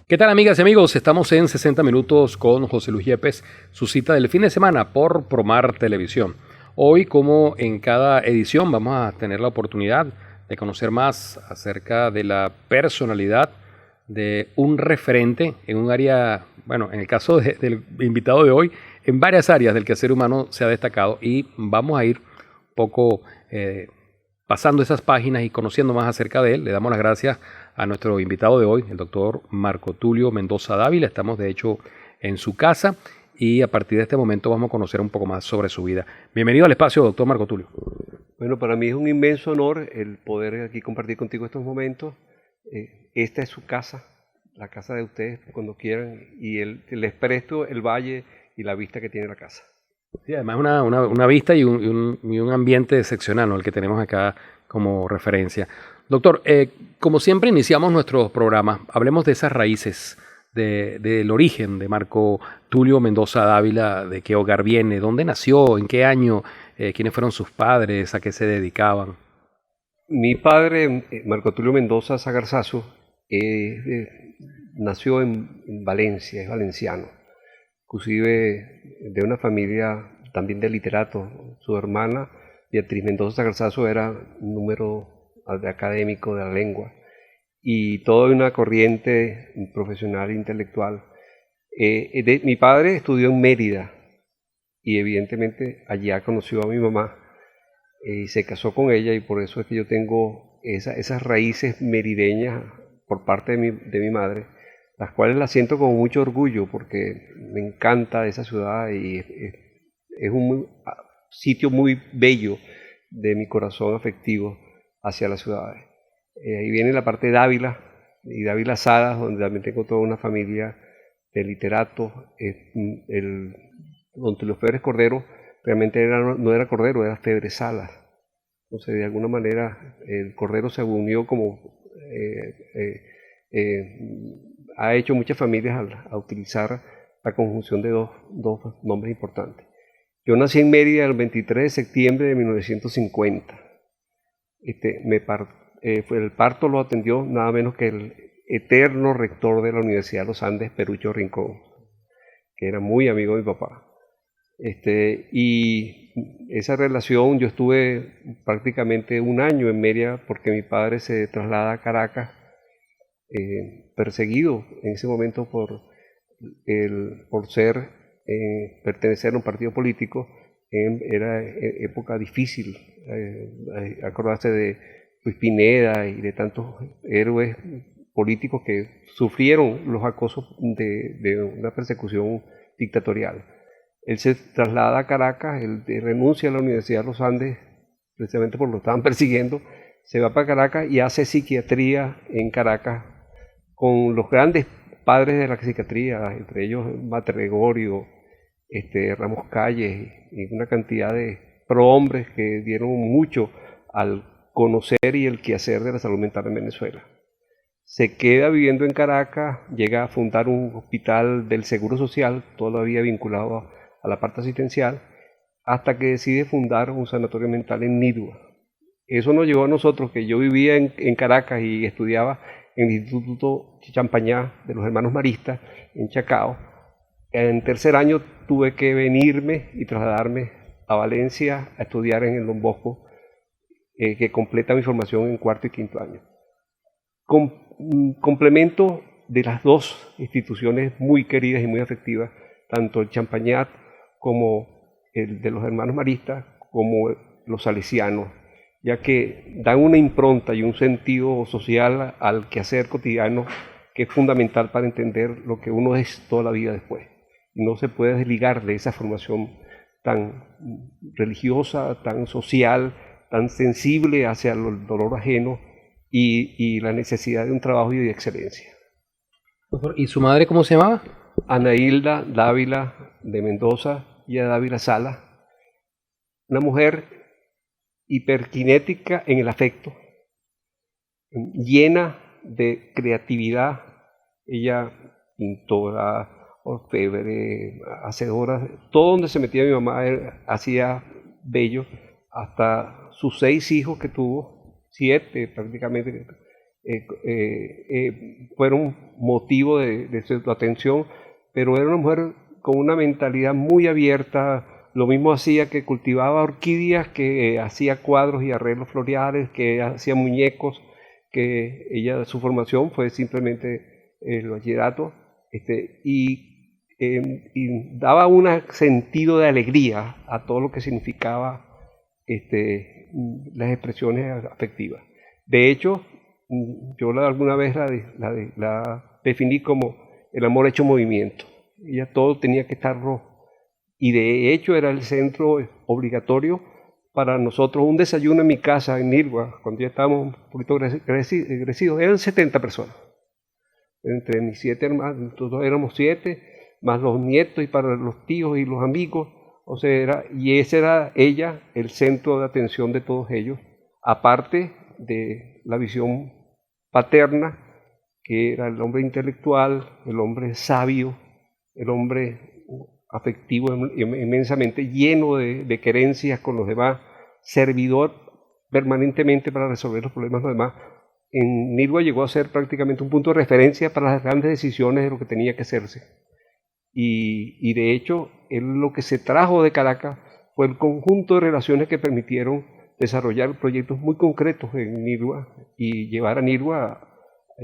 ¿Qué tal, amigas y amigos? Estamos en 60 minutos con José Luis Yepes, su cita del fin de semana por Promar Televisión. Hoy, como en cada edición, vamos a tener la oportunidad de conocer más acerca de la personalidad de un referente en un área, bueno, en el caso del invitado de hoy, en varias áreas del quehacer humano se ha destacado, y vamos a ir un poco pasando esas páginas y conociendo más acerca de él. Le damos las gracias a nuestro invitado de hoy, el doctor Marco Tulio Mendoza Dávila. Estamos de hecho en su casa y a partir de este momento vamos a conocer un poco más sobre su vida. Bienvenido al espacio, doctor Marco Tulio. Bueno, para mí es un inmenso honor el poder aquí compartir contigo estos momentos. Esta es su casa, la casa de ustedes cuando quieran, y les presto el valle y la vista que tiene la casa. Sí, además una vista y un ambiente excepcional, ¿no?, el que tenemos acá como referencia. Doctor, como siempre iniciamos nuestros programas, hablemos de esas raíces, del origen de Marco Tulio Mendoza Dávila, de qué hogar viene, dónde nació, en qué año, quiénes fueron sus padres, a qué se dedicaban. Mi padre, Marco Tulio Mendoza Sagarzazo, nació en Valencia, es valenciano, inclusive de una familia también de literatos. Su hermana, Beatriz Mendoza Sagarzazo, era número académico de la lengua, y toda una corriente profesional e intelectual. Mi padre estudió en Mérida y evidentemente allá conoció a mi mamá y se casó con ella, y por eso es que yo tengo esas raíces merideñas por parte de mi madre, las cuales las siento con mucho orgullo porque me encanta esa ciudad y es un sitio muy bello de mi corazón afectivo hacia las ciudades. Ahí viene la parte de Dávila y Dávila Salas, donde también tengo toda una familia de literatos. Don Tulio Febres Cordero realmente no era Cordero, era Febres Salas. Entonces, de alguna manera, el Cordero se unió como ha hecho muchas familias a utilizar la conjunción de dos nombres importantes. Yo nací en Mérida el 23 de septiembre de 1950. El parto lo atendió nada menos que el eterno rector de la Universidad de los Andes, Perucho Rincón, que era muy amigo de mi papá. Y esa relación, yo estuve prácticamente un año en Mérida porque mi padre se traslada a Caracas, perseguido en ese momento por pertenecer a un partido político. Era época difícil, acordarse de Luis Pineda y de tantos héroes políticos que sufrieron los acosos de una persecución dictatorial. Él se traslada a Caracas, él renuncia a la Universidad de los Andes, precisamente porque lo estaban persiguiendo, se va para Caracas y hace psiquiatría en Caracas con los grandes padres de la psiquiatría, entre ellos Matre Gregorio, Ramos Calles y una cantidad de prohombres que dieron mucho al conocer y el quehacer de la salud mental en Venezuela. Se queda viviendo en Caracas, llega a fundar un hospital del Seguro Social, todavía vinculado a la parte asistencial, hasta que decide fundar un sanatorio mental en Nidua. Eso nos llevó a nosotros, que yo vivía en Caracas y estudiaba en el Instituto Champañá de los Hermanos Maristas, en Chacao. En tercer año tuve que venirme y trasladarme a Valencia a estudiar en el Don Bosco, que completa mi formación en cuarto y quinto año. Complemento de las dos instituciones muy queridas y muy afectivas, tanto el Champañat como el de los Hermanos Maristas, como los salesianos, ya que dan una impronta y un sentido social al quehacer cotidiano que es fundamental para entender lo que uno es toda la vida después. No se puede desligar de esa formación tan religiosa, tan social, tan sensible hacia el dolor ajeno y la necesidad de un trabajo y de excelencia. ¿Y su madre cómo se llamaba? Ana Hilda Dávila de Mendoza y a Dávila Sala, una mujer hiperkinética en el afecto, llena de creatividad. Ella pintora, orfebre, hacedora, todo donde se metía mi mamá hacía bello, hasta sus 6 hijos que tuvo, 7 prácticamente, fueron motivo de su atención, pero era una mujer con una mentalidad muy abierta. Lo mismo hacía, que cultivaba orquídeas, que hacía cuadros y arreglos floreales, que hacía muñecos, que ella, su formación fue simplemente el bachillerato, y daba un sentido de alegría a todo lo que significaba las expresiones afectivas. De hecho, yo alguna vez la definí como el amor hecho movimiento. Ella todo tenía que estar rojo. Y de hecho era el centro obligatorio para nosotros. Un desayuno en mi casa en Nirgua, cuando ya estábamos un poquito crecidos, eran 70 personas. Entre mis 7 hermanos, todos éramos 7, más los nietos y para los tíos y los amigos. O sea, y ese era ella, el centro de atención de todos ellos, aparte de la visión paterna, que era el hombre intelectual, el hombre sabio, el hombre afectivo inmensamente, lleno de querencias con los demás, servidor permanentemente para resolver los problemas de los demás. En Nirgua llegó a ser prácticamente un punto de referencia para las grandes decisiones de lo que tenía que hacerse. Y de hecho, él lo que se trajo de Caracas fue el conjunto de relaciones que permitieron desarrollar proyectos muy concretos en Nirgua y llevar a Nirgua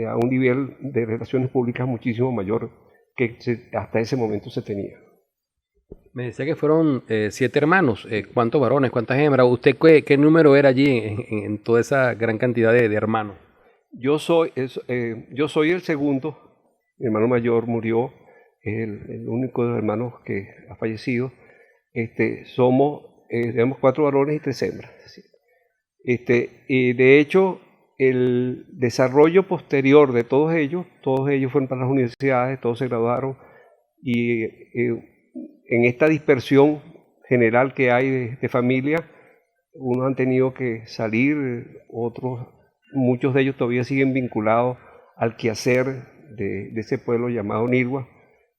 a un nivel de relaciones públicas muchísimo mayor que hasta ese momento se tenía. Me decía que fueron 7 hermanos. ¿Cuántos varones, cuántas hembras? ¿Usted qué número era allí en toda esa gran cantidad de hermanos? Yo soy el segundo. Mi hermano mayor murió, el único de los hermanos que ha fallecido. Tenemos 4 varones y 3 hembras. De hecho, el desarrollo posterior de todos ellos fueron para las universidades, todos se graduaron, y en esta dispersión general que hay de familia, unos han tenido que salir, muchos de ellos todavía siguen vinculados al quehacer de ese pueblo llamado Nirgua,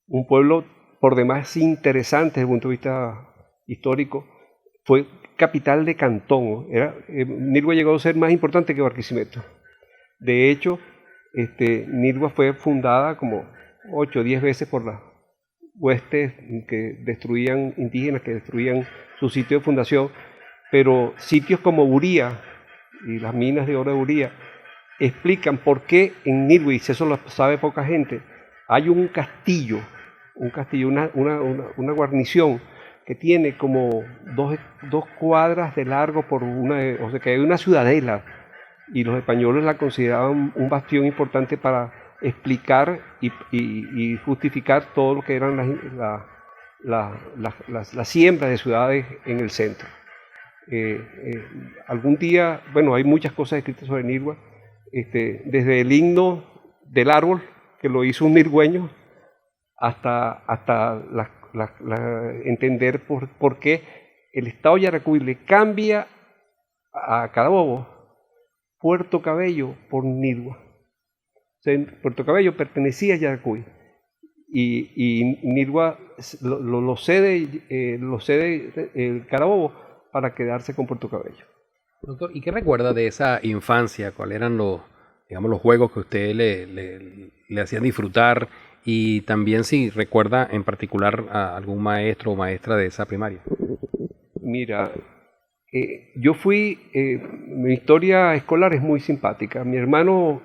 un pueblo por demás interesante desde el punto de vista histórico. Fue capital de cantón. Nirgua llegó a ser más importante que Barquisimeto. De hecho, Nirgua fue fundada como 8 o 10 veces por las huestes que destruían indígenas, que destruían su sitio de fundación, pero sitios como Uría y las minas de oro de Uría explican por qué en Nirgua, y eso lo sabe poca gente, hay un castillo, una guarnición que tiene como 2 cuadras de largo o sea que hay una ciudadela, y los españoles la consideraban un bastión importante para explicar y justificar todo lo que eran las siembras de ciudades en el centro. Algún día, bueno, hay muchas cosas escritas sobre Nirgua, desde el himno del árbol, que lo hizo un nirgüeño, hasta entender por qué el estado Yaracuy le cambia a Carabobo Puerto Cabello por Nirgua. O sea, Puerto Cabello pertenecía a Yaracuy y Nirgua lo cede el Carabobo para quedarse con Puerto Cabello. Doctor, ¿y qué recuerda de esa infancia? ¿Cuáles eran los juegos que usted le hacían disfrutar? Y también si recuerda en particular a algún maestro o maestra de esa primaria. Mira, mi historia escolar es muy simpática. Mi hermano,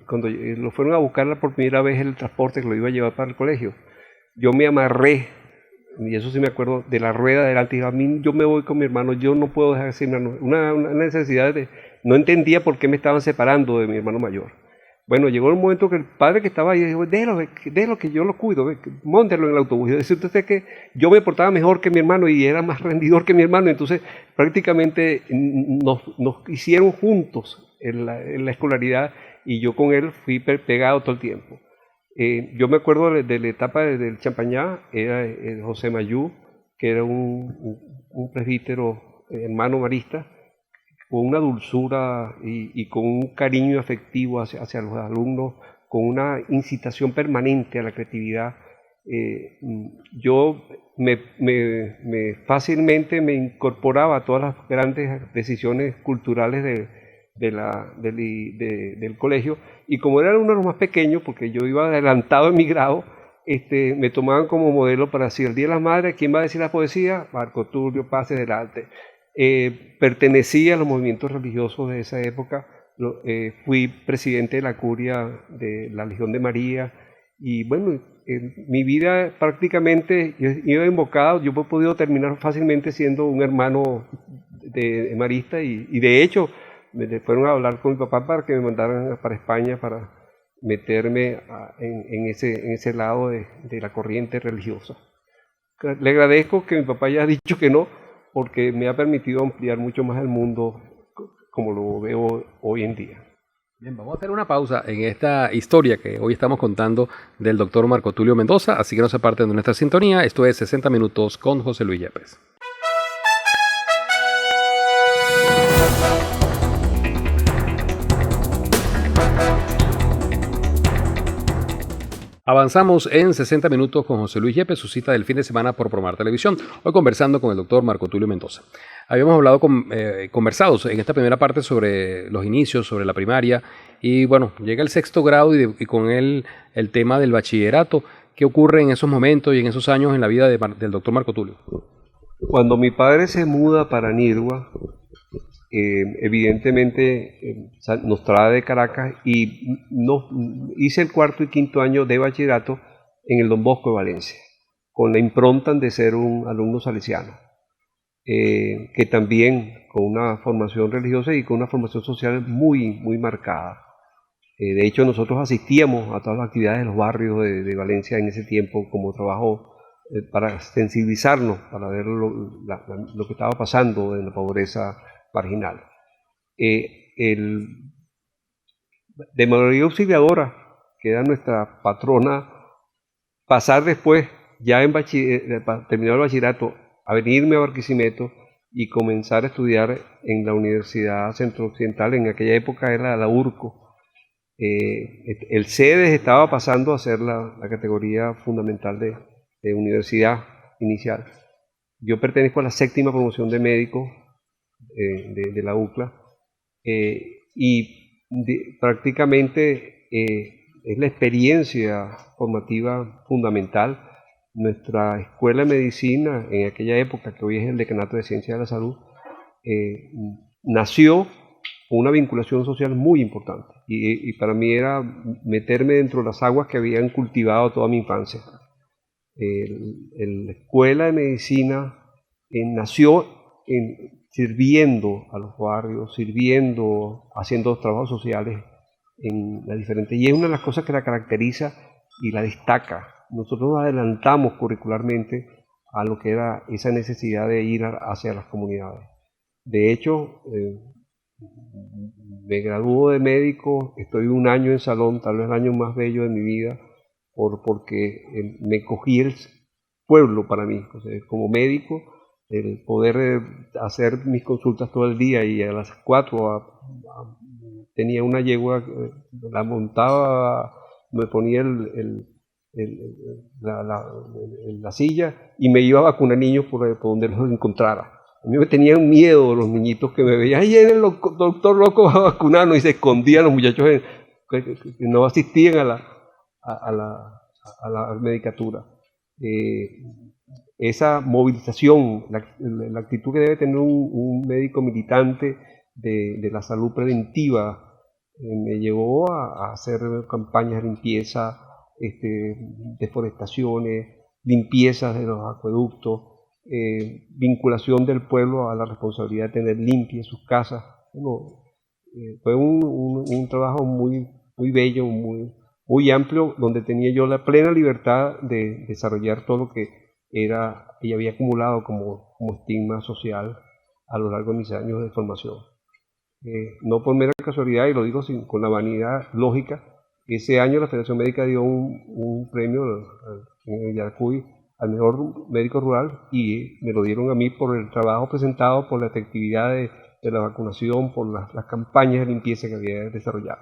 cuando lo fueron a buscar por primera vez el transporte que lo iba a llevar para el colegio, yo me amarré, y eso sí me acuerdo, de la rueda delante, y a mí, yo me voy con mi hermano, yo no puedo dejar de ser mi hermano. Una necesidad no entendía por qué me estaban separando de mi hermano mayor. Bueno, llegó un momento que el padre que estaba ahí dijo, déjalo que yo lo cuido, móntelo en el autobús. Y decía usted que yo me portaba mejor que mi hermano y era más rendidor que mi hermano, entonces prácticamente nos hicieron juntos en la escolaridad, y yo con él fui pegado todo el tiempo. Yo me acuerdo de la etapa del Champañá, era José Mayú, que era un presbítero, hermano marista, con una dulzura y con un cariño afectivo hacia los alumnos, con una incitación permanente a la creatividad. Yo fácilmente me incorporaba a todas las grandes decisiones culturales del colegio, y como era uno de los más pequeños, porque yo iba adelantado en mi grado, me tomaban como modelo para decir el Día de las Madres, ¿quién va a decir la poesía? Marco Tulio Paz del Arte. Pertenecía a los movimientos religiosos de esa época, fui presidente de la curia de la Legión de María, y bueno, mi vida prácticamente, yo iba invocado, yo he podido terminar fácilmente siendo un hermano de marista, y de hecho me fueron a hablar con mi papá para que me mandaran para España para meterme en ese lado de la corriente religiosa. Le agradezco que mi papá haya dicho que no, porque me ha permitido ampliar mucho más el mundo como lo veo hoy en día. Bien, vamos a hacer una pausa en esta historia que hoy estamos contando del doctor Marco Tulio Mendoza, así que no se aparten de nuestra sintonía. Esto es 60 Minutos con José Luis Yepes. Avanzamos en 60 Minutos con José Luis Yepes, su cita del fin de semana por Promar Televisión. Hoy conversando con el doctor Marco Tulio Mendoza. Habíamos conversado en esta primera parte sobre los inicios, sobre la primaria, y bueno, llega el sexto grado y con él el tema del bachillerato. ¿Qué ocurre en esos momentos y en esos años en la vida del doctor Marco Tulio? Cuando mi padre se muda para Nirgua, evidentemente nos trae de Caracas, y hice el cuarto y quinto año de bachillerato en el Don Bosco de Valencia, con la impronta de ser un alumno salesiano, que también con una formación religiosa y con una formación social muy, muy marcada. De hecho, nosotros asistíamos a todas las actividades de los barrios de Valencia en ese tiempo como trabajo para sensibilizarnos, para ver lo que estaba pasando en la pobreza marginal. De María Auxiliadora, que era nuestra patrona, pasar después, ya terminado el bachillerato, a venirme a Barquisimeto y comenzar a estudiar en la Universidad Centro Occidental, en aquella época era la URCO. El CEDES estaba pasando a ser la categoría fundamental de universidad inicial. Yo pertenezco a la séptima promoción de médicos de la UCLA, y prácticamente es la experiencia formativa fundamental. Nuestra escuela de medicina en aquella época, que hoy es el Decanato de Ciencias de la Salud, nació con una vinculación social muy importante, y para mí era meterme dentro de las aguas que habían cultivado toda mi infancia. La escuela de medicina nació sirviendo a los barrios, haciendo trabajos sociales en las diferentes, y es una de las cosas que la caracteriza y la destaca. Nosotros nos adelantamos curricularmente a lo que era esa necesidad de ir hacia las comunidades. De hecho, me graduó de médico, estoy un año en Salón, tal vez el año más bello de mi vida, porque me cogí el pueblo para mí. O sea, como médico, el poder hacer mis consultas todo el día, y a las 4 tenía una yegua, la montaba, me ponía la silla y me iba a vacunar niños por donde los encontrara. A mí me tenían miedo los niñitos que me veían, ¡ay, el doctor loco va a vacunarnos! Y se escondían los muchachos que no asistían a la medicatura. Esa movilización, la actitud que debe tener un médico militante de la salud preventiva, me llevó a hacer campañas de limpieza, deforestaciones, limpiezas de los acueductos, vinculación del pueblo a la responsabilidad de tener limpias sus casas. Bueno, fue un trabajo muy, muy bello, muy amplio, donde tenía yo la plena libertad de desarrollar todo lo que era y había acumulado como estigma social a lo largo de mis años de formación. No por mera casualidad, y lo digo con la vanidad lógica, ese año la Federación Médica dio un premio en Yaracuy al mejor médico rural, y me lo dieron a mí por el trabajo presentado, por la efectividad de la vacunación, por las campañas de limpieza que había desarrollado.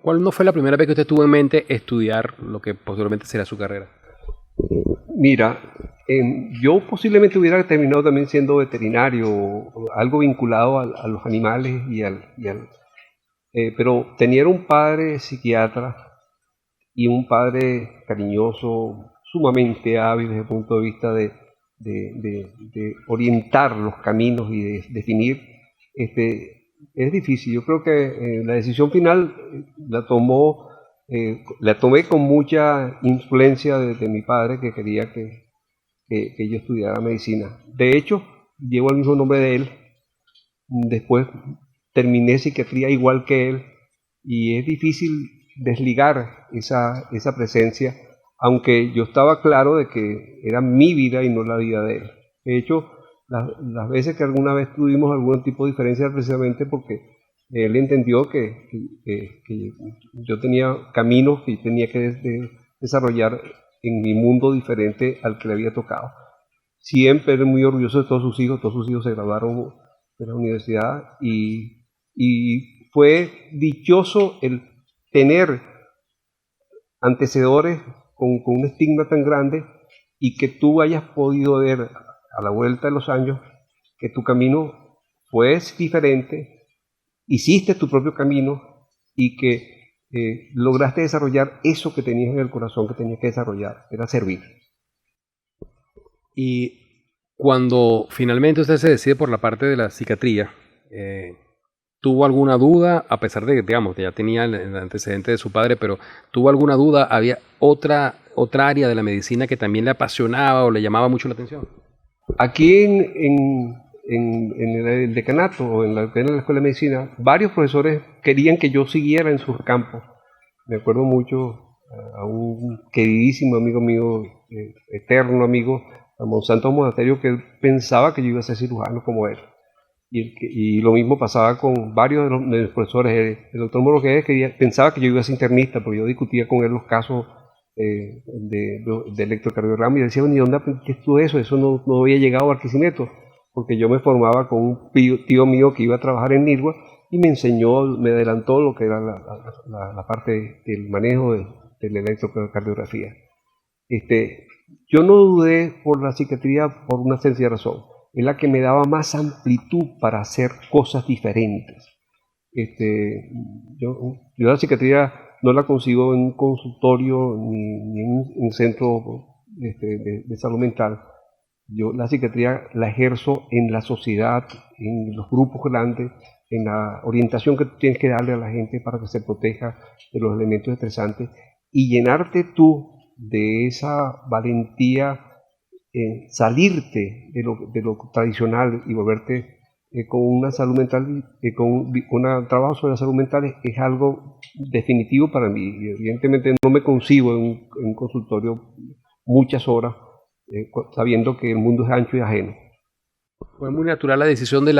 ¿Cuál no fue la primera vez que usted tuvo en mente estudiar lo que posteriormente será su carrera? Mira, Yo posiblemente hubiera terminado también siendo veterinario o algo vinculado a los animales pero tenía un padre psiquiatra y un padre cariñoso, sumamente hábil desde el punto de vista de orientar los caminos y de definir. Es difícil. Yo creo que la decisión final la tomé con mucha influencia de mi padre, que quería que yo estudiara medicina. De hecho, llevo el mismo nombre de él. Después terminé psiquiatría igual que él y es difícil desligar esa presencia, aunque yo estaba claro de que era mi vida y no la vida de él. De hecho, las veces que alguna vez tuvimos algún tipo de diferencia era precisamente porque él entendió que yo tenía caminos que tenía que desarrollar en mi mundo diferente al que le había tocado. Siempre era muy orgulloso de todos sus hijos se graduaron de la universidad y fue dichoso el tener antecedores con un estigma tan grande y que tú hayas podido ver a la vuelta de los años que tu camino fue diferente, hiciste tu propio camino y que lograste desarrollar eso que tenías en el corazón que tenías que desarrollar, era servir. Y cuando finalmente usted se decide por la parte de la psiquiatría, ¿tuvo alguna duda, a pesar de que, digamos, ya tenía el antecedente de su padre, pero tuvo alguna duda? ¿Había otra área de la medicina que también le apasionaba o le llamaba mucho la atención? Aquí en el decanato o en la escuela de medicina, varios profesores querían que yo siguiera en sus campos. Me acuerdo mucho a un queridísimo amigo mío, eterno amigo, a Monsanto Monasterio, que él pensaba que yo iba a ser cirujano como él. Y lo mismo pasaba con varios de los profesores. El doctor Moroquedes pensaba que yo iba a ser internista, porque yo discutía con él los casos de electrocardiograma y decía, bueno, ¿y dónde aprendiste tú eso? Eso no había llegado a Barquisimeto, porque yo me formaba con un tío mío que iba a trabajar en NIRWA y me enseñó, me adelantó lo que era la parte del manejo de la electrocardiografía. Yo no dudé por la psiquiatría por una sencilla razón. Es la que me daba más amplitud para hacer cosas diferentes. Yo la psiquiatría no la consigo en un consultorio ni en un centro de salud mental. Yo la psiquiatría la ejerzo en la sociedad, en los grupos grandes, en la orientación que tienes que darle a la gente para que se proteja de los elementos estresantes y llenarte tú de esa valentía, salirte de lo tradicional y volverte con una salud mental, con un trabajo sobre la salud mental es algo definitivo para mí. Y evidentemente no me concibo en un consultorio muchas horas sabiendo que el mundo es ancho y ajeno. ¿Fue muy natural la decisión de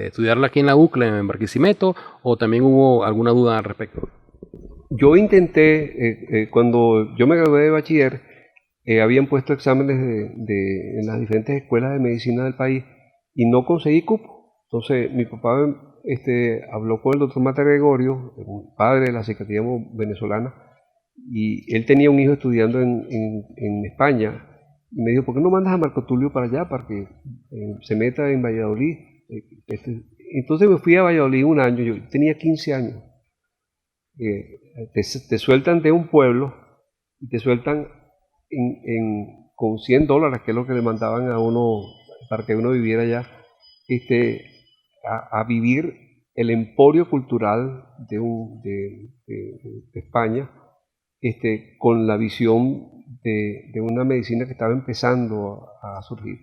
estudiarla aquí en la UCLA, en Barquisimeto, o también hubo alguna duda al respecto? Yo intenté, cuando yo me gradué de bachiller, habían puesto exámenes en las diferentes escuelas de medicina del país y no conseguí cupo. Entonces mi papá habló con el doctor Mata Gregorio, un padre de la psiquiatría venezolana, y él tenía un hijo estudiando en España. Y me dijo, ¿por qué no mandas a Marco Tulio para allá para que se meta en Valladolid? Entonces me fui a Valladolid un año, yo tenía 15 años. Te sueltan de un pueblo y te sueltan con $100, que es lo que le mandaban a uno para que uno viviera allá, a vivir el emporio cultural de España, con la visión de una medicina que estaba empezando a surgir.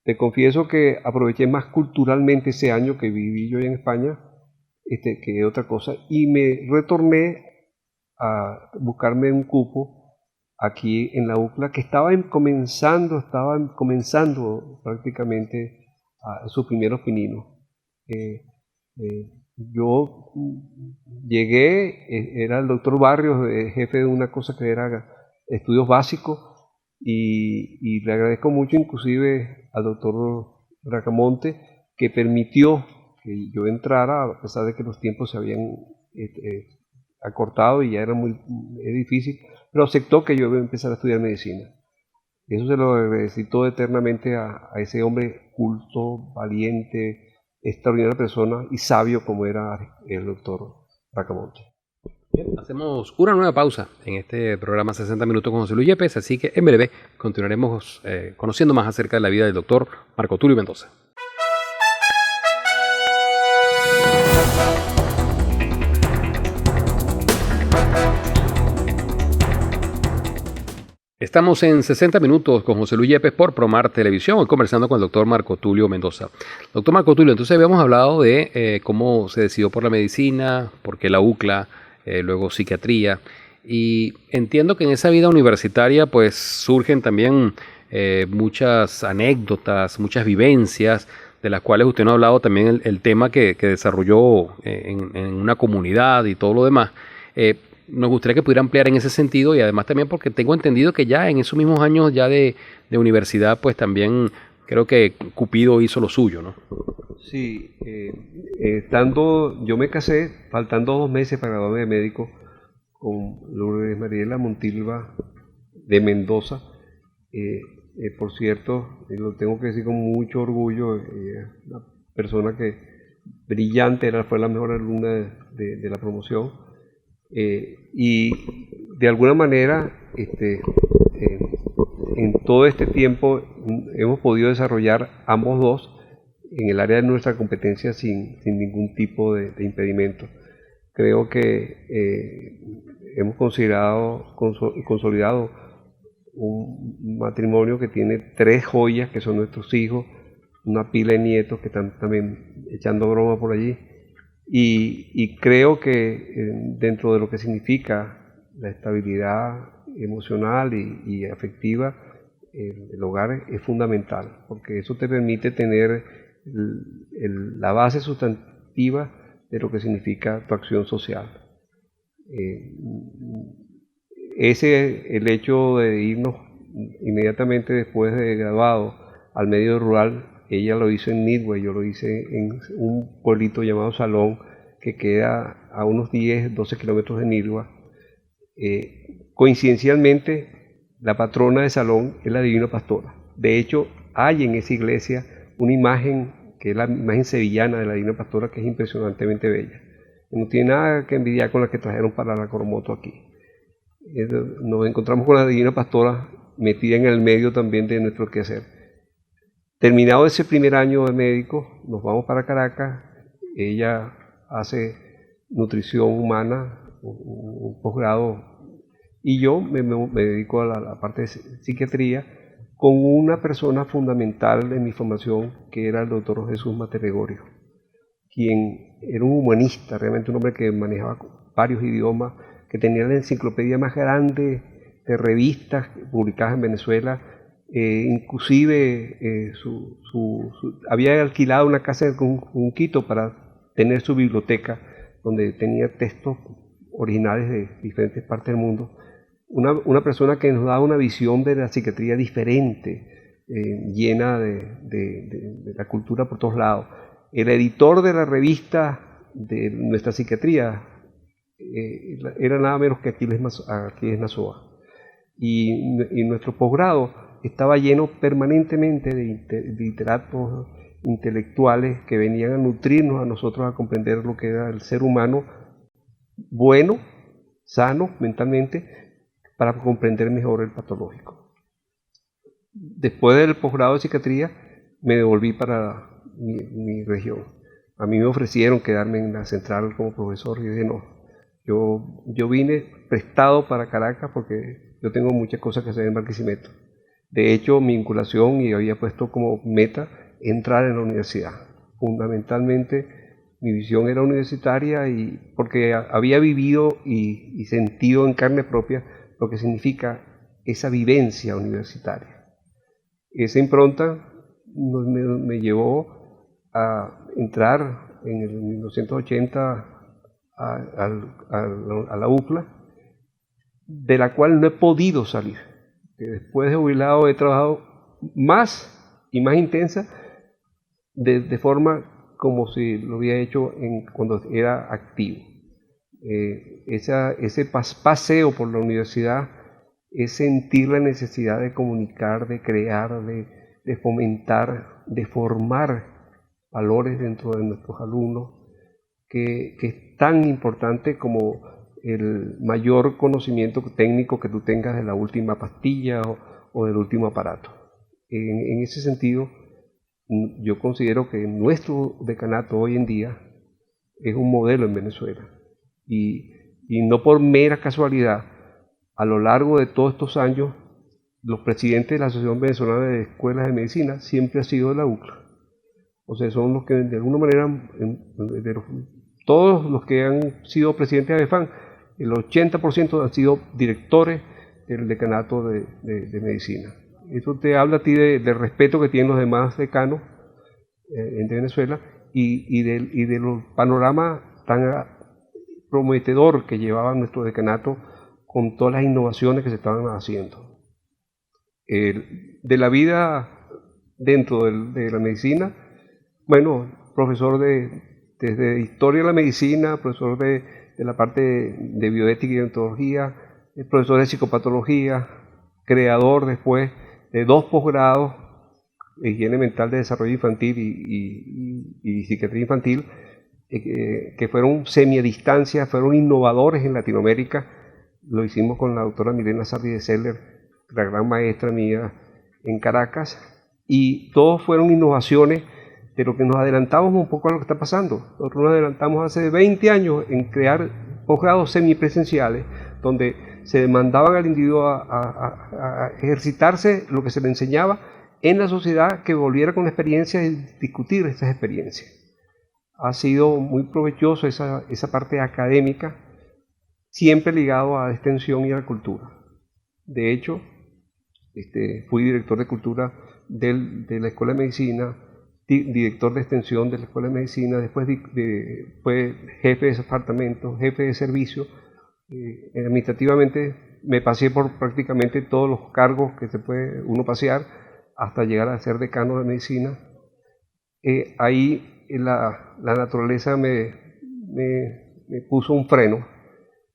Te confieso que aproveché más culturalmente ese año que viví yo en España que otra cosa y me retorné a buscarme un cupo aquí en la UCLA que estaban comenzando prácticamente sus primeros pininos. Yo llegué, era el doctor Barrios, jefe de una cosa que era estudios básicos, y le agradezco mucho inclusive al doctor Bracamonte que permitió que yo entrara, a pesar de que los tiempos se habían acortado y ya era muy difícil, pero aceptó que yo empezara a estudiar medicina. Eso se lo agradecí todo eternamente a ese hombre culto, valiente, extraordinaria persona y sabio como era el doctor Bracamonte. Bien, hacemos una nueva pausa en este programa 60 Minutos con José Luis Yepes, así que en breve continuaremos conociendo más acerca de la vida del doctor Marco Tulio Mendoza. Estamos en 60 Minutos con José Luis Yepes por Promar Televisión, hoy conversando con el doctor Marco Tulio Mendoza. Doctor Marco Tulio, entonces habíamos hablado de cómo se decidió por la medicina, por qué la UCLA, luego psiquiatría, y entiendo que en esa vida universitaria pues surgen también muchas anécdotas, muchas vivencias, de las cuales usted nos ha hablado también el tema que desarrolló en una comunidad y todo lo demás. Nos gustaría que pudiera ampliar en ese sentido y además también porque tengo entendido que ya en esos mismos años ya de universidad pues también creo que Cupido hizo lo suyo, ¿no? Sí, yo me casé faltando 2 meses para graduarme de médico con Lourdes Mariela Montilva de Mendoza. Por cierto, lo tengo que decir con mucho orgullo, una persona que brillante, fue la mejor alumna de la promoción. Y de alguna manera en todo este tiempo hemos podido desarrollar ambos dos en el área de nuestra competencia sin ningún tipo de impedimento. Creo que hemos consolidado un matrimonio que tiene 3 joyas que son nuestros hijos, una pila de nietos que están también echando broma por allí. Y creo que dentro de lo que significa la estabilidad emocional y afectiva, el hogar es fundamental, porque eso te permite tener la base sustantiva de lo que significa tu acción social. El hecho de irnos inmediatamente después de graduado al medio rural, ella lo hizo en Midway, yo lo hice en un pueblito llamado Salón, que queda a unos 10-12 kilómetros de Nirgua. Coincidencialmente, la patrona de Salón es la Divina Pastora. De hecho, hay en esa iglesia una imagen, que es la imagen sevillana de la Divina Pastora, que es impresionantemente bella. No tiene nada que envidiar con la que trajeron para la Coromoto aquí. Nos encontramos con la Divina Pastora metida en el medio también de nuestro quehacer. Terminado ese primer año de médico, nos vamos para Caracas. Ella hace nutrición humana, un posgrado, y yo me dedico a la parte de psiquiatría con una persona fundamental en mi formación, que era el doctor Jesús Mate Gregorio, quien era un humanista, realmente un hombre que manejaba varios idiomas, que tenía la enciclopedia más grande de revistas publicadas en Venezuela. Inclusive había alquilado una casa en Quito para tener su biblioteca, donde tenía textos originales de diferentes partes del mundo. Una persona que nos daba una visión de la psiquiatría diferente, llena de la cultura por todos lados. El editor de la revista de nuestra psiquiatría era nada menos que Aquiles Nazoa. Y nuestro posgrado estaba lleno permanentemente de literatos intelectuales que venían a nutrirnos a nosotros, a comprender lo que era el ser humano bueno, sano mentalmente, para comprender mejor el patológico. Después del posgrado de psiquiatría me devolví para mi región. A mí me ofrecieron quedarme en la central como profesor y yo dije no, yo vine prestado para Caracas porque yo tengo muchas cosas que hacer en Barquisimeto. De hecho, mi vinculación, y había puesto como meta entrar en la universidad. Fundamentalmente, mi visión era universitaria y porque había vivido y sentido en carne propia lo que significa esa vivencia universitaria. Esa impronta me llevó a entrar en el 1980 a la UCLA, de la cual no he podido salir. Después de jubilado he trabajado más y más intensa, de forma como si lo había hecho cuando era activo. Ese paseo por la universidad es sentir la necesidad de comunicar, de crear, de fomentar, de formar valores dentro de nuestros alumnos, que es tan importante como el mayor conocimiento técnico que tú tengas de la última pastilla o del último aparato. En ese sentido, yo considero que nuestro decanato hoy en día es un modelo en Venezuela. Y no por mera casualidad, a lo largo de todos estos años, los presidentes de la Asociación Venezolana de Escuelas de Medicina siempre han sido de la UCLA. O sea, son los que de alguna manera, todos los que han sido presidentes de ABEFAN, el 80% han sido directores del decanato de medicina. Eso te habla a ti del respeto que tienen los demás decanos en Venezuela y de los panoramas tan prometedor que llevaba nuestro decanato con todas las innovaciones que se estaban haciendo. De la vida dentro de la medicina, bueno, profesor desde Historia de la Medicina, profesor de la parte de Bioética y Odontología, profesor de Psicopatología, creador después de 2 posgrados, Higiene Mental de Desarrollo Infantil y Psiquiatría Infantil, que fueron semi-a-distancia, fueron innovadores en Latinoamérica. Lo hicimos con la doctora Milena Sardi de Seller, la gran maestra mía en Caracas, y todos fueron innovaciones de lo que nos adelantamos un poco a lo que está pasando. Nosotros nos adelantamos hace 20 años en crear posgrados semipresenciales, donde se demandaban al individuo a ejercitarse lo que se le enseñaba en la sociedad, que volviera con la experiencia y discutir estas experiencias. Ha sido muy provechoso esa parte académica, siempre ligado a la extensión y a la cultura. De hecho, fui director de cultura de la Escuela de Medicina, director de extensión de la Escuela de Medicina, después fue jefe de departamento, jefe de servicio. Administrativamente me pasé por prácticamente todos los cargos que se puede uno pasear hasta llegar a ser decano de medicina. Ahí la naturaleza me puso un freno.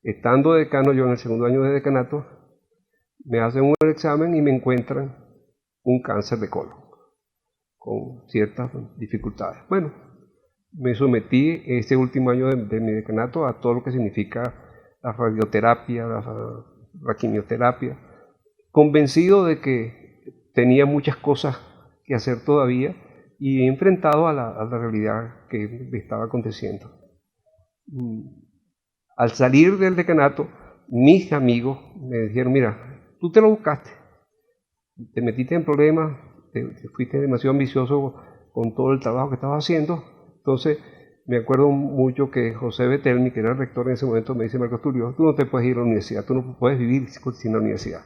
Estando decano, yo en el segundo año de decanato, me hacen un examen y me encuentran un cáncer de colon, con ciertas dificultades. Bueno, me sometí este último año de mi decanato a todo lo que significa la radioterapia, la quimioterapia, convencido de que tenía muchas cosas que hacer todavía y enfrentado a la realidad que me estaba aconteciendo. Al salir del decanato, mis amigos me dijeron: mira, tú te lo buscaste, te metiste en problemas, te fuiste demasiado ambicioso con todo el trabajo que estabas haciendo. Entonces me acuerdo mucho que José Betelmi, que era el rector en ese momento, me dice: Marcos Tulio, tú no te puedes ir a la universidad, tú no puedes vivir sin la universidad.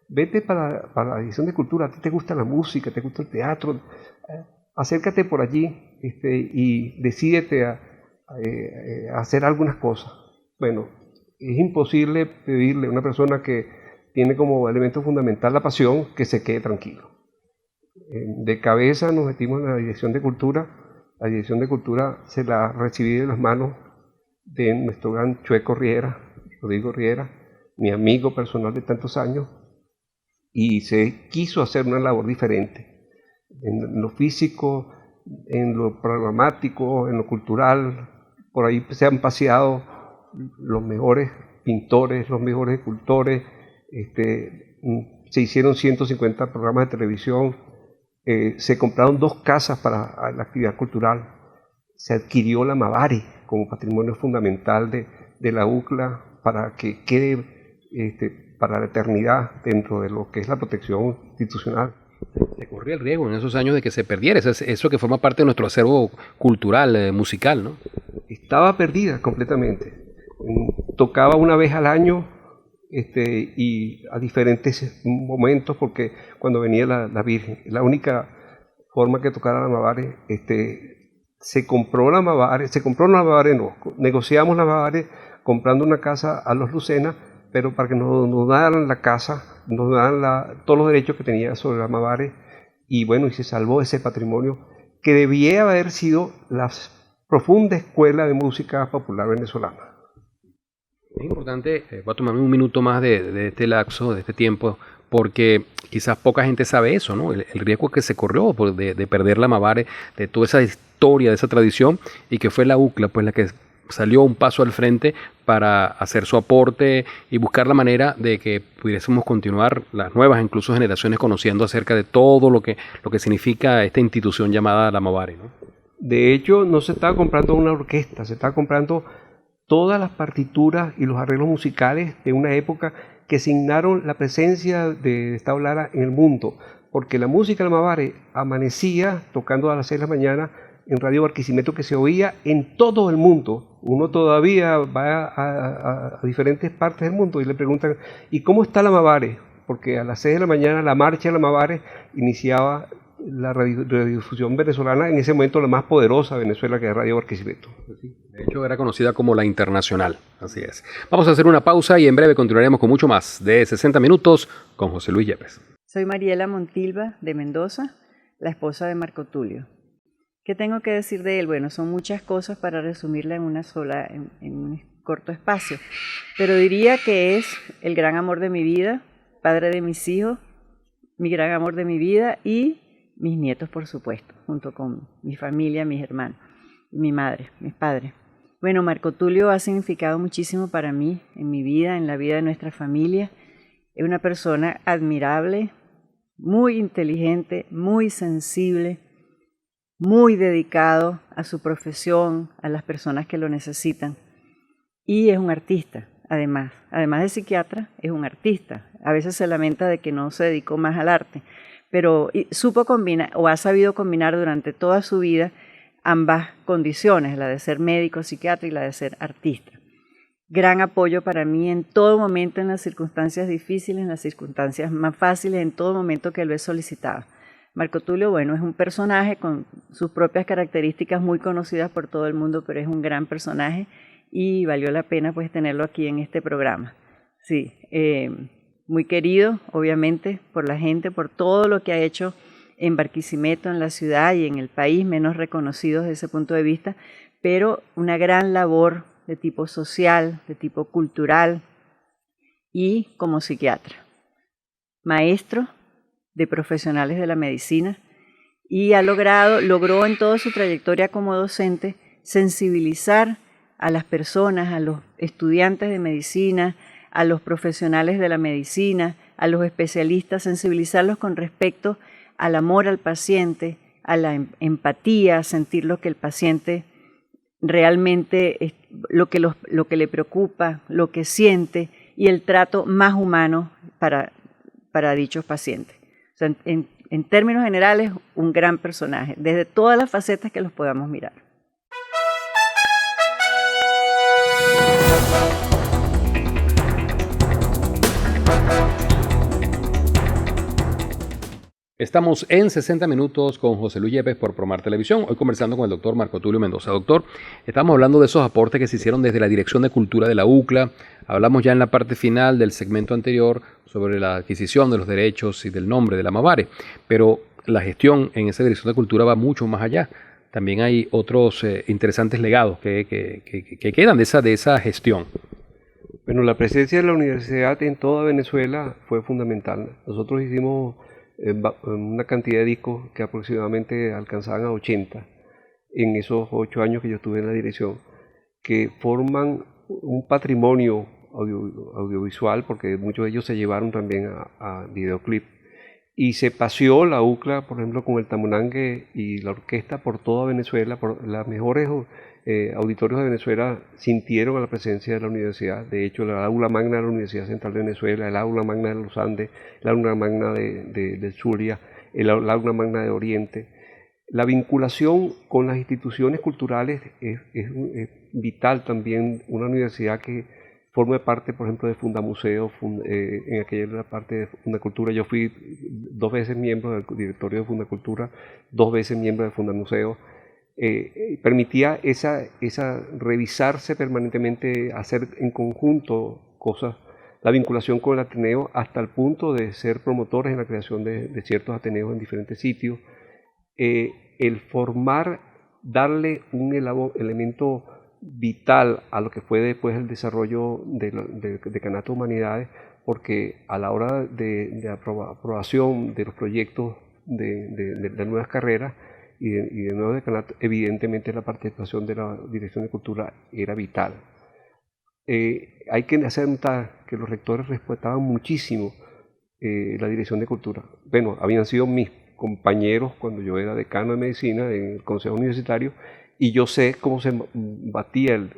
Vete para la dirección de cultura, a ti te gusta la música, te gusta el teatro, acércate por allí y decídete a hacer algunas cosas. Bueno, es imposible pedirle a una persona que tiene como elemento fundamental la pasión que se quede tranquilo. De cabeza nos metimos en la dirección de cultura. La dirección de cultura se la recibí de las manos de nuestro gran Chueco Riera, Rodrigo Riera, mi amigo personal de tantos años, y se quiso hacer una labor diferente en lo físico, en lo programático, en lo cultural. Por ahí se han paseado los mejores pintores, los mejores escultores, se hicieron 150 programas de televisión, se compraron 2 casas para la actividad cultural, se adquirió la Mavare como patrimonio fundamental de la UCLA para que quede para la eternidad dentro de lo que es la protección institucional. Se corría el riesgo en esos años de que se perdiera, eso que forma parte de nuestro acervo cultural, musical, ¿no? Estaba perdida completamente. Tocaba una vez al año y a diferentes momentos, porque cuando venía la Virgen, la única forma que tocara la Mavare, se compró la Mavare, negociamos la Mavare comprando una casa a los Lucena, pero para que nos daran la casa, nos daran todos los derechos que tenía sobre la Mavare, y bueno, y se salvó ese patrimonio que debía haber sido la profunda escuela de música popular venezolana. Es importante, voy a tomarme un minuto más de este lapso, de este tiempo, porque quizás poca gente sabe eso, ¿no? El riesgo que se corrió de perder la Mavare, de toda esa historia, de esa tradición, y que fue la UCLA, pues la que salió un paso al frente para hacer su aporte y buscar la manera de que pudiésemos continuar las nuevas, incluso generaciones, conociendo acerca de todo lo que significa esta institución llamada la Mavare, ¿no? De hecho, no se estaba comprando una orquesta, se estaba comprando todas las partituras y los arreglos musicales de una época que signaron la presencia de Estado Lara en el mundo, porque la música de la Mavare amanecía tocando a las 6 de la mañana en Radio Barquisimeto, que se oía en todo el mundo. Uno todavía va a diferentes partes del mundo y le preguntan, ¿y cómo está la Mavare? Porque a las 6 de la mañana la marcha de la Mavare iniciaba la radiodifusión venezolana, en ese momento la más poderosa de Venezuela, que es Radio Barquisimeto. De hecho, era conocida como la Internacional. Así es. Vamos a hacer una pausa y en breve continuaremos con mucho más de 60 minutos con José Luis Yepes. Soy Mariela Montilva de Mendoza, la esposa de Marco Tulio. ¿Qué tengo que decir de él? Bueno, son muchas cosas para resumirla en un corto espacio, pero diría que es el gran amor de mi vida, padre de mis hijos, mi gran amor de mi vida y mis nietos, por supuesto, junto con mi familia, mis hermanos, mi madre, mis padres. Bueno, Marco Tulio ha significado muchísimo para mí, en mi vida, en la vida de nuestra familia. Es una persona admirable, muy inteligente, muy sensible, muy dedicado a su profesión, a las personas que lo necesitan. Y es un artista, además de psiquiatra, es un artista. A veces se lamenta de que no se dedicó más al arte, pero supo combinar, o ha sabido combinar durante toda su vida, ambas condiciones, la de ser médico, psiquiatra y la de ser artista. Gran apoyo para mí en todo momento, en las circunstancias difíciles, en las circunstancias más fáciles, en todo momento que lo he solicitado. Marco Tulio, bueno, es un personaje con sus propias características muy conocidas por todo el mundo, pero es un gran personaje y valió la pena pues tenerlo aquí en este programa. Sí, muy querido, obviamente, por la gente, por todo lo que ha hecho en Barquisimeto, en la ciudad y en el país, menos reconocido desde ese punto de vista, pero una gran labor de tipo social, de tipo cultural y como psiquiatra. Maestro de profesionales de la medicina y logró en toda su trayectoria como docente sensibilizar a las personas, a los estudiantes de medicina, a los profesionales de la medicina, a los especialistas, sensibilizarlos con respecto al amor al paciente, a la empatía, a sentir lo que el paciente realmente, lo que le preocupa, lo que siente y el trato más humano para dichos pacientes. O sea, en términos generales, un gran personaje, desde todas las facetas que los podamos mirar. Estamos en 60 minutos con José Luis Yepes por Promar Televisión, hoy conversando con el doctor Marco Tulio Mendoza. Doctor, estamos hablando de esos aportes que se hicieron desde la Dirección de Cultura de la UCLA. Hablamos ya en la parte final del segmento anterior sobre la adquisición de los derechos y del nombre de la Mavare, pero la gestión en esa Dirección de Cultura va mucho más allá. También hay otros interesantes legados que quedan de esa gestión. Bueno, la presencia de la universidad en toda Venezuela fue fundamental. Nosotros hicimos una cantidad de discos que aproximadamente alcanzaban a 80 en esos 8 años que yo estuve en la dirección, que forman un patrimonio audiovisual, porque muchos de ellos se llevaron también a videoclip. Y se paseó la UCLA, por ejemplo, con el tamunangue y la orquesta por toda Venezuela, por las mejores auditorios de Venezuela sintieron a la presencia de la universidad. De hecho, el aula magna de la Universidad Central de Venezuela, el aula magna de los Andes, el aula magna de Zulia, el aula magna de Oriente. La vinculación con las instituciones culturales es vital también. Una universidad que forme parte, por ejemplo, de Fundamuseo, en aquella parte de Fundacultura. Yo fui 2 veces miembro del directorio de Fundacultura, 2 veces miembro de Fundamuseo. Permitía revisarse permanentemente, hacer en conjunto cosas, la vinculación con el Ateneo hasta el punto de ser promotores en la creación de ciertos Ateneos en diferentes sitios. El formar, darle un elemento vital a lo que fue después el desarrollo de Canato Humanidades, porque a la hora de aprobación de los proyectos de nuevas carreras y de nuevos decanatos, evidentemente la participación de la Dirección de Cultura era vital. Hay que hacer notar que los rectores respetaban muchísimo la Dirección de Cultura. Bueno, habían sido mis compañeros cuando yo era decano de medicina en el Consejo Universitario, y yo sé cómo se batía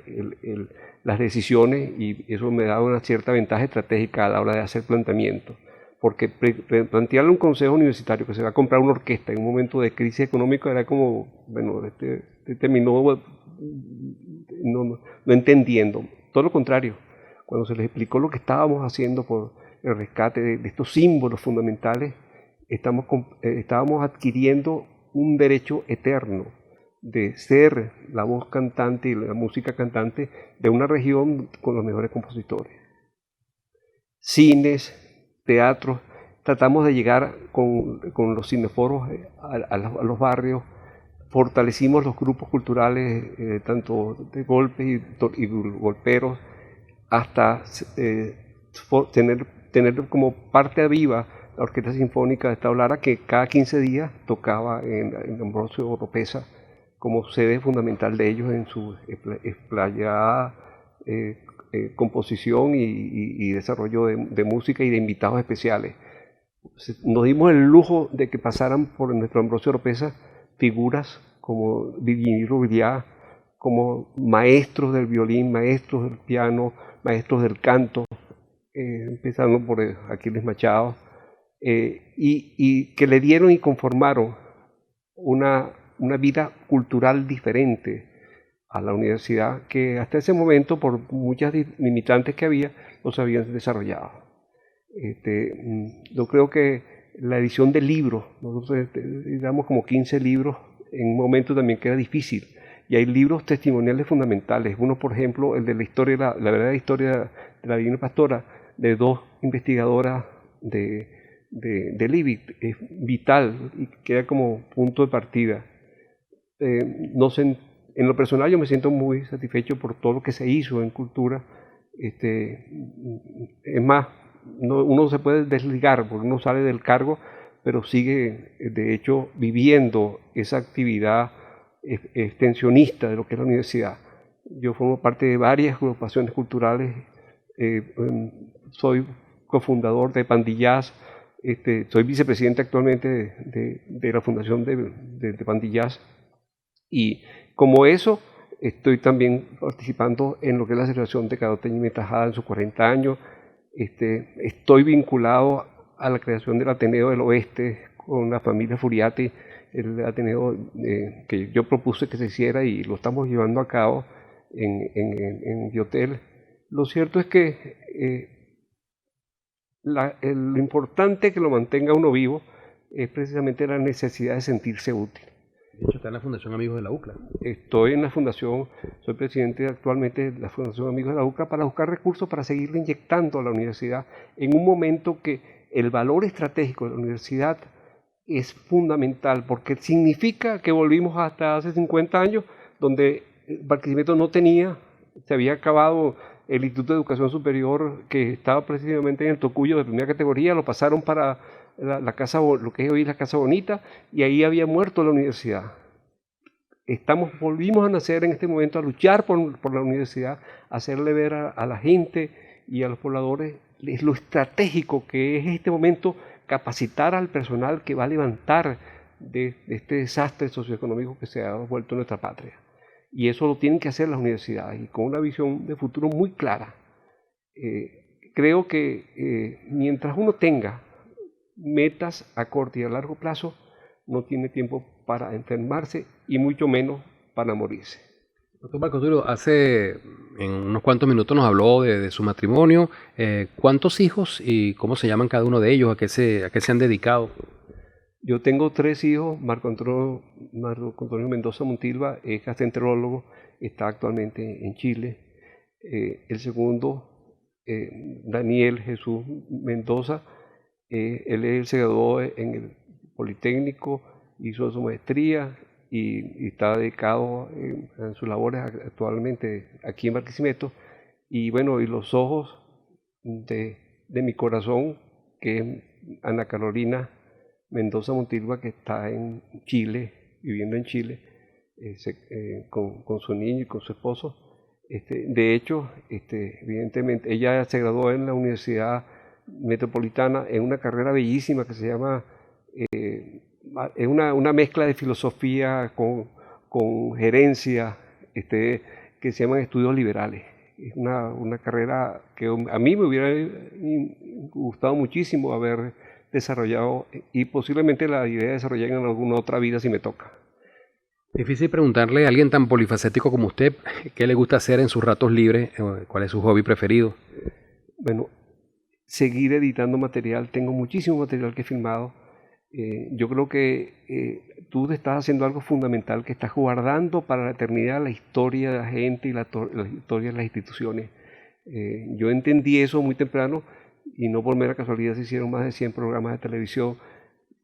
las decisiones, y eso me daba una cierta ventaja estratégica a la hora de hacer planteamientos, porque plantearle a un consejo universitario que se va a comprar una orquesta en un momento de crisis económica era como, bueno, terminó no entendiendo. Todo lo contrario, cuando se les explicó lo que estábamos haciendo por el rescate de estos símbolos fundamentales, estábamos adquiriendo un derecho eterno de ser la voz cantante y la música cantante de una región con los mejores compositores. Cines, teatros, tratamos de llegar con los cineforos a los barrios, fortalecimos los grupos culturales, tanto de golpes y golperos, hasta tener como parte viva la Orquesta Sinfónica de Tablara, que cada 15 días tocaba en Ambrosio Oropesa como sede fundamental de ellos en su explayada composición y desarrollo de música y de invitados especiales. Nos dimos el lujo de que pasaran por nuestro Ambrosio Oropesa figuras como Virginio Rubiá, como maestros del violín, maestros del piano, maestros del canto, empezando por Aquiles Machado, y que le dieron y conformaron una vida cultural diferente a la universidad, que hasta ese momento, por muchas limitantes que había, no se habían desarrollado. Yo creo que la edición de libros, nosotros damos como 15 libros en un momento también que era difícil, y hay libros testimoniales fundamentales. Uno, por ejemplo, el de la historia, la verdadera historia de la Divina Pastora, de dos investigadoras del IBIC, es vital y queda como punto de partida. En lo personal yo me siento muy satisfecho por todo lo que se hizo en cultura. Es más, uno se puede desligar porque uno sale del cargo, pero sigue de hecho viviendo esa actividad extensionista de lo que es la universidad. Yo formo parte de varias agrupaciones culturales, soy cofundador de Pandillaz, soy vicepresidente actualmente de la fundación de Pandillaz, y como eso estoy también participando en lo que es la celebración de Cadoteño y Metajada en sus 40 años. Estoy vinculado a la creación del Ateneo del Oeste con la familia Furiati, el Ateneo que yo propuse que se hiciera, y lo estamos llevando a cabo en Biotel. Lo cierto es que lo importante que lo mantenga uno vivo es precisamente la necesidad de sentirse útil. De hecho, está en la Fundación Amigos de la UCLA. Estoy en la fundación, soy presidente actualmente de la Fundación Amigos de la UCLA, para buscar recursos para seguirle inyectando a la universidad en un momento que el valor estratégico de la universidad es fundamental, porque significa que volvimos hasta hace 50 años, donde Barquisimeto no tenía, se había acabado el Instituto de Educación Superior, que estaba precisamente en el Tocuyo de primera categoría, lo pasaron para la casa, lo que es hoy la Casa Bonita, y ahí había muerto la universidad. Volvimos a nacer en este momento, a luchar por la universidad, a hacerle ver a la gente y a los pobladores lo estratégico que es en este momento, capacitar al personal que va a levantar de este desastre socioeconómico que se ha vuelto en nuestra patria. Y eso lo tienen que hacer las universidades, y con una visión de futuro muy clara. Creo que mientras uno tenga metas a corto y a largo plazo, no tiene tiempo para enfermarse y mucho menos para morirse. Doctor Marco Tulio, hace en unos cuantos minutos nos habló de su matrimonio. ¿Cuántos hijos y cómo se llaman cada uno de ellos? ¿A qué se han dedicado? Yo tengo 3 hijos. Marco Antonio Mendoza Montilva es gastroenterólogo, está actualmente en Chile. El segundo, Daniel Jesús Mendoza, él se graduó en el Politécnico, hizo su maestría, y está dedicado en sus labores actualmente aquí en Barquisimeto. Y bueno, y los ojos de mi corazón, que es Ana Carolina Mendoza Montilva, que está en Chile, viviendo en Chile, con su niño y con su esposo. De hecho, evidentemente, ella se graduó en la Universidad Metropolitana en una carrera bellísima que se llama, es una mezcla de filosofía con gerencia, que se llaman estudios liberales. Es una carrera que a mí me hubiera gustado muchísimo haber desarrollado y posiblemente la idea de desarrollar en alguna otra vida si me toca. Difícil preguntarle a alguien tan polifacético como usted qué le gusta hacer en sus ratos libres, cuál es su hobby preferido. Bueno, seguir editando material, tengo muchísimo material que he filmado. Yo creo que tú estás haciendo algo fundamental, que estás guardando para la eternidad la historia de la gente y la historia de las instituciones. Yo entendí eso muy temprano y no por mera casualidad se hicieron más de 100 programas de televisión,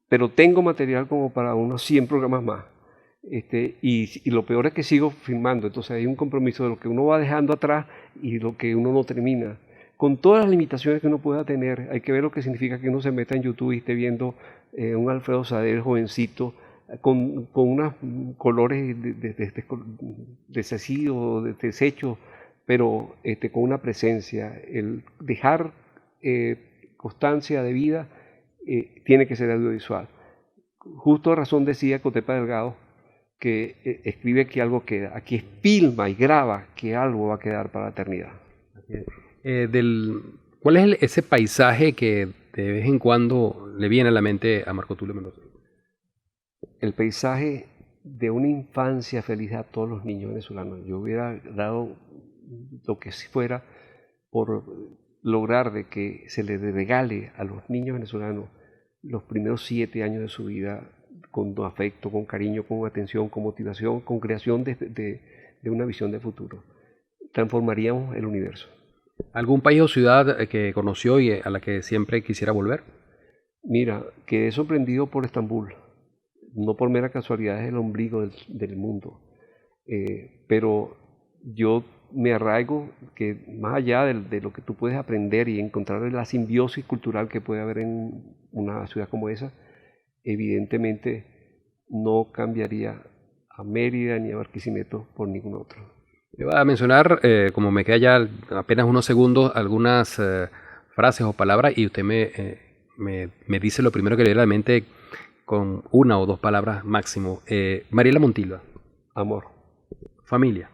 pero tengo material como para unos 100 programas más. Y lo peor es que sigo filmando, entonces hay un compromiso de lo que uno va dejando atrás y lo que uno no termina. Con todas las limitaciones que uno pueda tener, hay que ver lo que significa que uno se meta en YouTube y esté viendo un Alfredo Sader jovencito, con unos colores desasidos, deshechos, pero con una presencia. El dejar constancia de vida tiene que ser audiovisual. Justo a razón decía Cotepa Delgado, que escribe que algo queda. Aquí es filma y graba que algo va a quedar para la eternidad. ¿Cuál es ese paisaje que de vez en cuando le viene a la mente a Marco Tulio Mendoza? El paisaje de una infancia feliz a todos los niños venezolanos. Yo hubiera dado lo que fuera por lograr de que se les regale a los niños venezolanos los primeros 7 años de su vida con afecto, con cariño, con atención, con motivación, con creación de una visión de futuro. Transformaríamos el universo. ¿Algún país o ciudad que conoció y a la que siempre quisiera volver? Mira, quedé sorprendido por Estambul. No por mera casualidad, es el ombligo del mundo. Pero yo me arraigo que más allá de lo que tú puedes aprender y encontrar la simbiosis cultural que puede haber en una ciudad como esa, evidentemente no cambiaría a Mérida ni a Barquisimeto por ningún otro. Le voy a mencionar, como me queda ya apenas unos segundos, algunas frases o palabras y usted me dice lo primero que le viene a la mente con 1 o 2 palabras máximo. Mariela Montilva. Amor. Familia.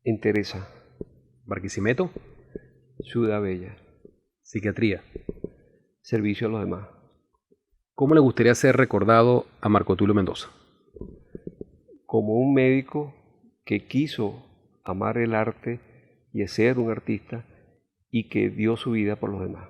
Entereza. Barquisimeto. Ciudad bella. Psiquiatría. Servicio a los demás. ¿Cómo le gustaría ser recordado a Marco Tulio Mendoza? Como un médico que quiso amar el arte y ser un artista y que dio su vida por los demás.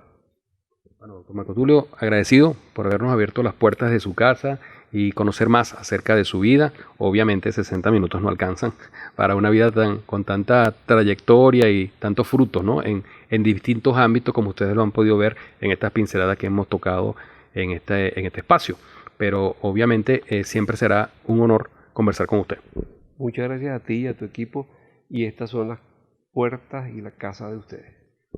Bueno, Marco Tulio, agradecido por habernos abierto las puertas de su casa y conocer más acerca de su vida. Obviamente 60 minutos no alcanzan para una vida con tanta trayectoria y tantos frutos, ¿no? en distintos ámbitos, como ustedes lo han podido ver en estas pinceladas que hemos tocado en este espacio. Pero obviamente siempre será un honor conversar con usted. Muchas gracias a ti y a tu equipo, y estas son las puertas y la casa de ustedes.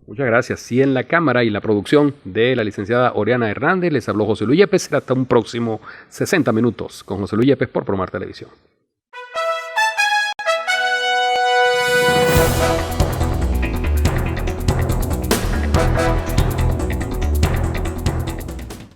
Muchas gracias. Y en la cámara y la producción de la licenciada Oriana Hernández les habló José Luis Yepes. Será hasta un próximo 60 minutos con José Luis Yepes por Promar Televisión.